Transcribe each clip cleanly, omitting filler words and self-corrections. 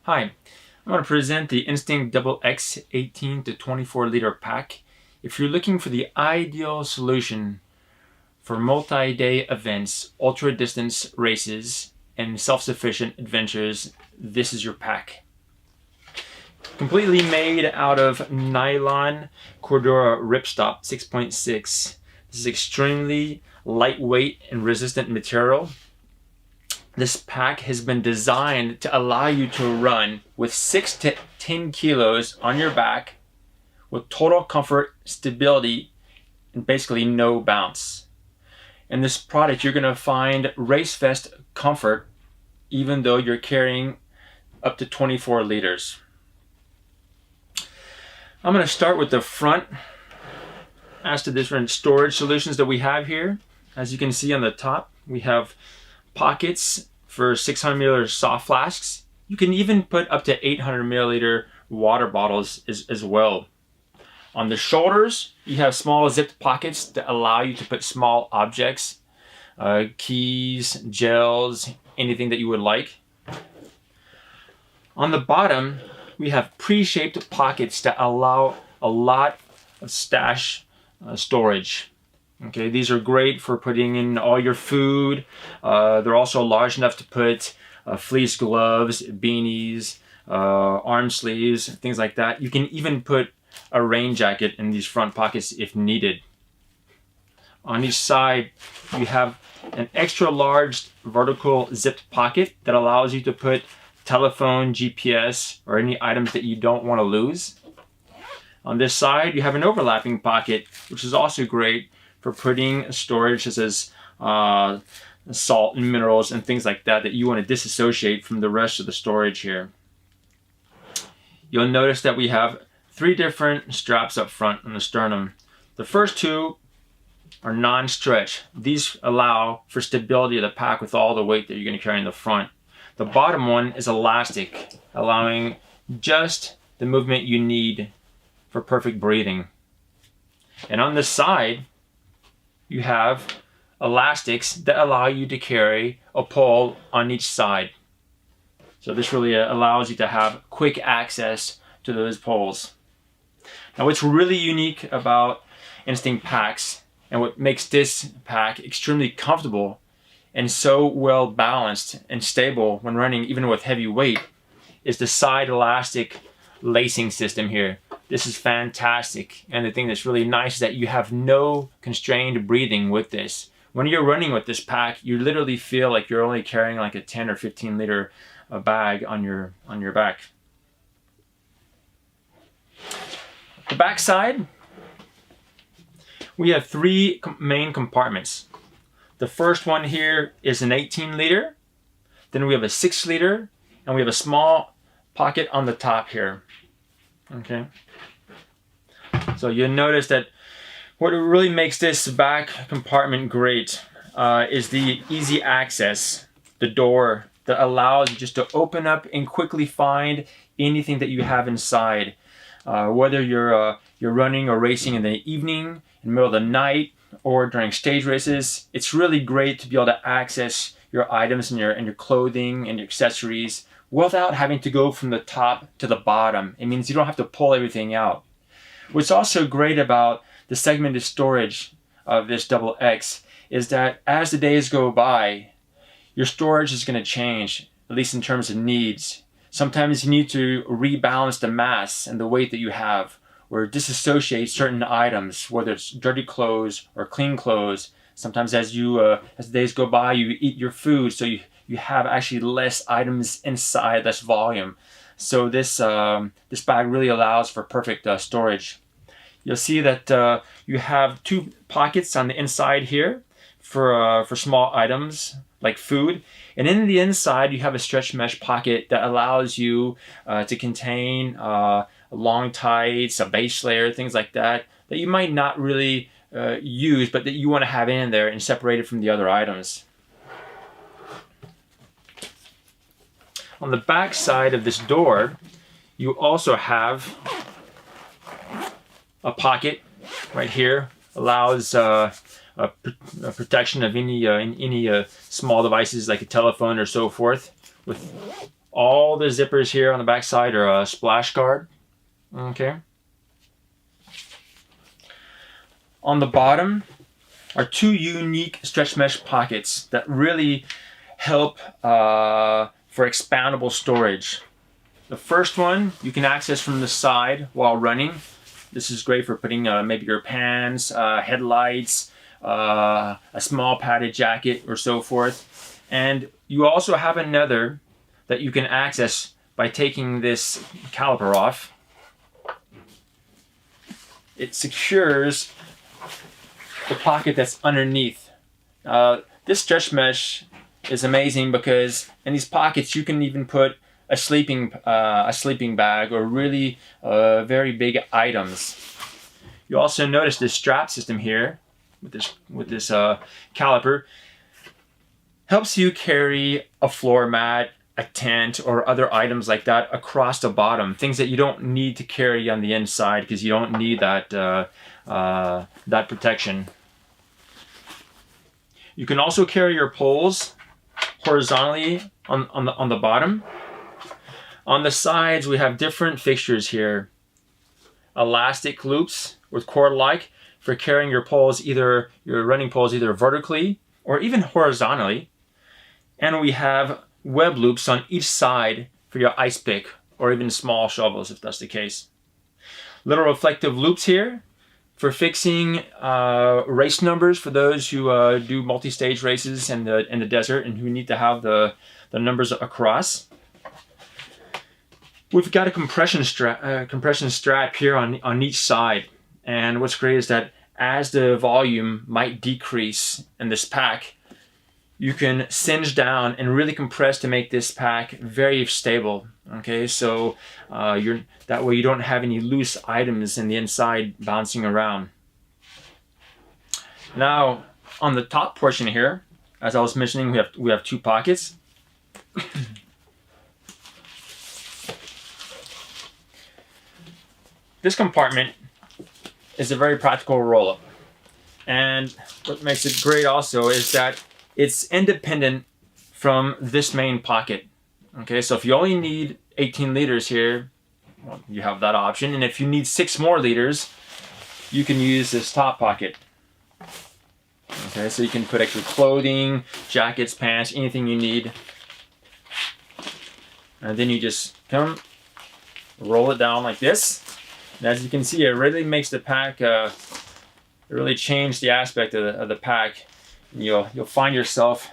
Hi, I'm going to present the Instinct XX 18 to 24 liter pack. If you're looking for the ideal solution for multi-day events, ultra-distance races, and self-sufficient adventures, this is your pack. Completely made out of nylon Cordura ripstop 6.6. This is extremely lightweight and resistant material. This pack has been designed to allow you to run with 6 to 10 kilos on your back with total comfort, stability, and basically no bounce. In this product, you're going to find race-fest comfort even though you're carrying up to 24 liters. I'm going to start with the front as to different storage solutions that we have here. As you can see on the top, we have pockets for 600 milliliter soft flasks. You can even put up to 800 milliliter water bottles as well. On the shoulders, you have small zipped pockets that allow you to put small objects, keys, gels, anything that you would like. On the bottom, we have pre-shaped pockets that allow a lot of stash storage. Okay, these are great for putting in all your food. They're also large enough to put fleece gloves, beanies, arm sleeves, things like that. You can even put a rain jacket in these front pockets if needed. On each side, you have an extra large vertical zipped pocket that allows you to put telephone, GPS, or any items that you don't want to lose. On this side, you have an overlapping pocket, which is also great for putting storage such as salt and minerals and things like that you want to disassociate from the rest of the storage here. You'll notice that we have 3 different straps up front on the sternum. The first 2 are non-stretch. These allow for stability of the pack with all the weight that you're going to carry in the front. The bottom one is elastic, allowing just the movement you need for perfect breathing. And on the side, you have elastics that allow you to carry a pole on each side. So this really allows you to have quick access to those poles. Now, what's really unique about Instinct packs and what makes this pack extremely comfortable and so well balanced and stable when running even with heavy weight is the side elastic lacing system here. This is fantastic, and the thing that's really nice is that you have no constrained breathing with this. When you're running with this pack, you literally feel like you're only carrying like a 10 or 15 liter bag on your back. The back side, we have 3 main compartments. The first one here is an 18 liter, then we have a 6 liter, and we have a small pocket on the top here. Okay. So you'll notice that what really makes this back compartment great is the easy access, the door that allows you just to open up and quickly find anything that you have inside. Whether you're running or racing in the evening, in the middle of the night, or during stage races, it's really great to be able to access your items and your clothing and your accessories without having to go from the top to the bottom. It means you don't have to pull everything out. What's also great about the segmented storage of this XX is that as the days go by, your storage is going to change, at least in terms of needs. Sometimes you need to rebalance the mass and the weight that you have, or disassociate certain items, whether it's dirty clothes or clean clothes. Sometimes as the days go by, you eat your food, so you have actually less items inside, less volume. So this bag really allows for perfect storage. You'll see that you have 2 pockets on the inside here for small items like food. And in the inside, you have a stretch mesh pocket that allows you to contain long tights, a base layer, things like that you might not really use, but that you want to have in there and separated from the other items. On the back side of this door, you also have a pocket right here. Allows a protection of any small devices like a telephone or so forth, with All the zippers here on the back side are a splash guard. Okay. On the bottom are two unique stretch mesh pockets that really help for expandable storage. The first one you can access from the side while running. This is great for putting maybe your pants, headlights, a small padded jacket or so forth. And you also have another that you can access by taking this caliper off. It secures the pocket that's underneath. This stretch mesh is amazing because in these pockets you can even put a sleeping bag or really very big items. You also notice this strap system here with this caliper helps you carry a floor mat, a tent, or other items like that across the bottom. Things that you don't need to carry on the inside because you don't need that that protection. You can also carry your poles horizontally on the bottom. On the sides, we have different fixtures here. Elastic loops with cord-like for carrying your poles, your running poles, either vertically or even horizontally. And we have web loops on each side for your ice pick or even small shovels if that's the case. Little reflective loops here for fixing race numbers for those who do multi-stage races in the desert and who need to have the numbers across. We've got a compression strap here on each side, and what's great is that as the volume might decrease in this pack, you can cinch down and really compress to make this pack very stable. Okay, so that way you don't have any loose items in the inside bouncing around. Now on the top portion here, as I was mentioning, we have two pockets. This compartment is a very practical roll-up. And what makes it great also is that it's independent from this main pocket. Okay, so if you only need 18 liters here, well, you have that option. And if you need 6 more liters, you can use this top pocket. Okay, so you can put extra clothing, jackets, pants, anything you need. And then you just come, roll it down like this. And as you can see, it really makes the pack, really change the aspect of the pack. You'll find yourself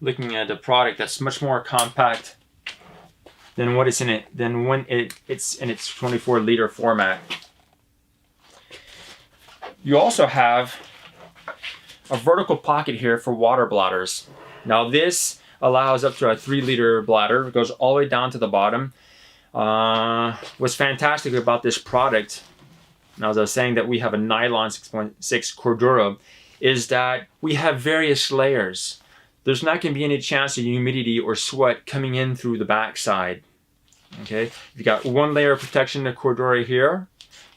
looking at a product that's much more compact than what is in it, than when it's in its 24-liter format. You also have a vertical pocket here for water bladders. Now this allows up to a 3-liter bladder. It goes all the way down to the bottom. What's fantastic about this product, now as I was saying that we have a nylon 6.6 Cordura, is that we have various layers. There's not going to be any chance of humidity or sweat coming in through the back side. Okay, you've got one layer of protection, the Cordura here.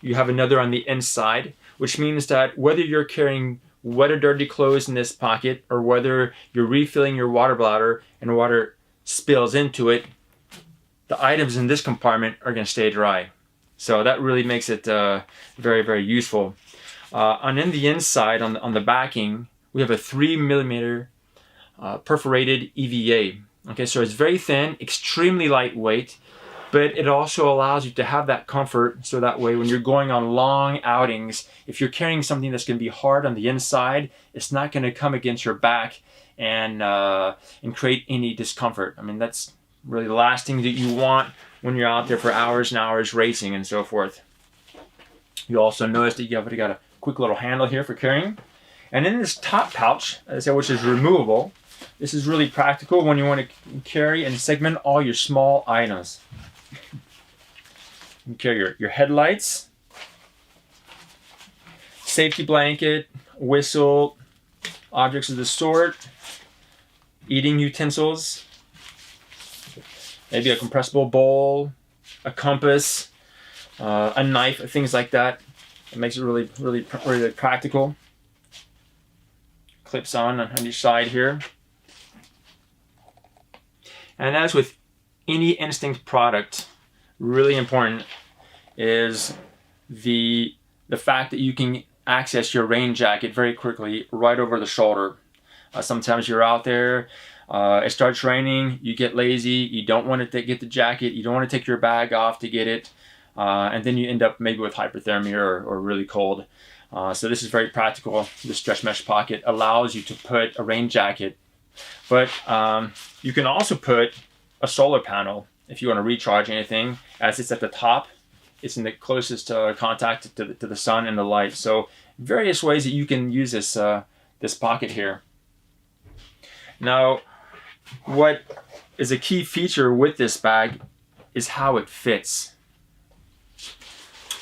You have another on the inside, which means that whether you're carrying wet or dirty clothes in this pocket or whether you're refilling your water bladder and water spills into it, the items in this compartment are going to stay dry. So that really makes it very, very useful. And in the inside, on the backing, we have a 3mm perforated EVA. Okay, so it's very thin, extremely lightweight, but it also allows you to have that comfort so that way when you're going on long outings, if you're carrying something that's going to be hard on the inside, it's not going to come against your back and create any discomfort. I mean, that's really the last thing that you want when you're out there for hours and hours racing and so forth. You also notice that you've got a quick little handle here for carrying. And in this top pouch, as I said, which is removable, this is really practical when you want to carry and segment all your small items. You can carry your headlights, safety blanket, whistle, objects of the sort, eating utensils, maybe a compressible bowl, a compass, a knife, things like that. It makes it really, really, really practical. Clips on each side here. And as with any Instinct product, really important, is the fact that you can access your rain jacket very quickly right over the shoulder. Sometimes you're out there, it starts raining, you get lazy, you don't want to get the jacket, you don't want to take your bag off to get it, and then you end up maybe with hypothermia or really cold. So this is very practical. The stretch mesh pocket allows you to put a rain jacket, but you can also put a solar panel if you want to recharge anything. As it's at the top, it's in the closest contact to the sun and the light. So various ways that you can use this pocket here. Now, what is a key feature with this bag is how it fits.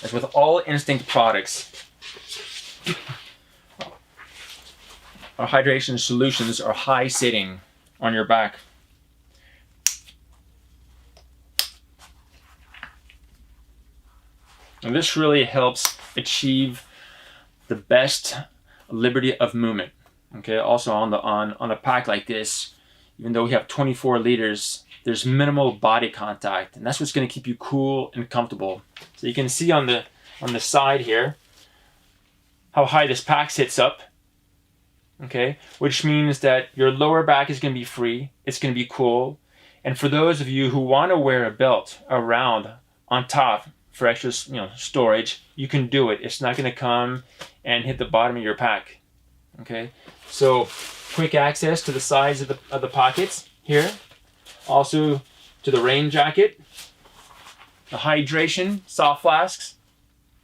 As with all Instinct products, our hydration solutions are high sitting on your back. And this really helps achieve the best liberty of movement. Okay, also on a pack like this, even though we have 24 liters, there's minimal body contact, and that's what's going to keep you cool and comfortable. So you can see on the side here how high this pack sits up. Okay, which means that your lower back is going to be free, it's going to be cool, and for those of you who want to wear a belt around on top for extra, storage, you can do it. It's not going to come and hit the bottom of your pack. Okay, so quick access to the sides of the pockets here, also to the rain jacket, the hydration soft flasks,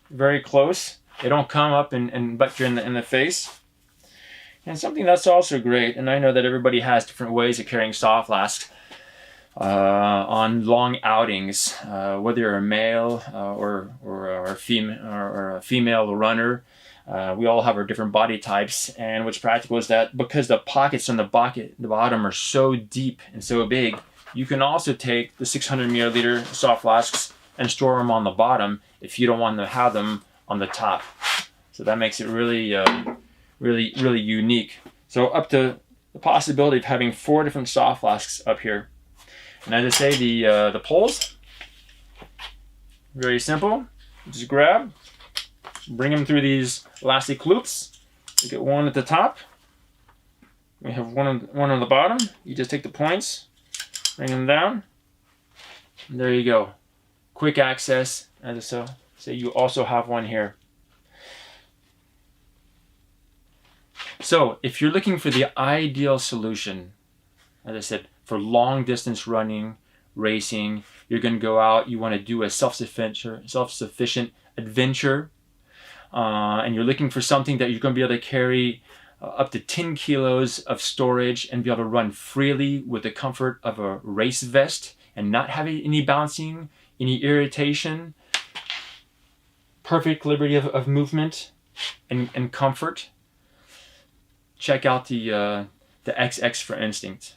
very close. They don't come up and butt you in the face. And something that's also great, and I know that everybody has different ways of carrying soft flasks on long outings, whether you're a male or a female runner. We all have our different body types, and what's practical is that because the pockets on the bottom are so deep and so big, you can also take the 600 milliliter soft flasks and store them on the bottom if you don't want to have them on the top. So that makes it really really unique. So up to the possibility of having 4 different soft flasks up here. And as I say, the poles, very simple. Just grab, bring them through these elastic loops. You get one at the top. We have one on the bottom. You just take the points, bring them down, and there you go. Quick access. As I say, you also have one here. So if you're looking for the ideal solution, as I said, for long distance running, racing, you're going to go out, you want to do a self-sufficient adventure, and you're looking for something that you're going to be able to carry up to 10 kilos of storage and be able to run freely with the comfort of a race vest and not have any bouncing, any irritation, perfect liberty of movement and comfort, check out the XX for Instinct.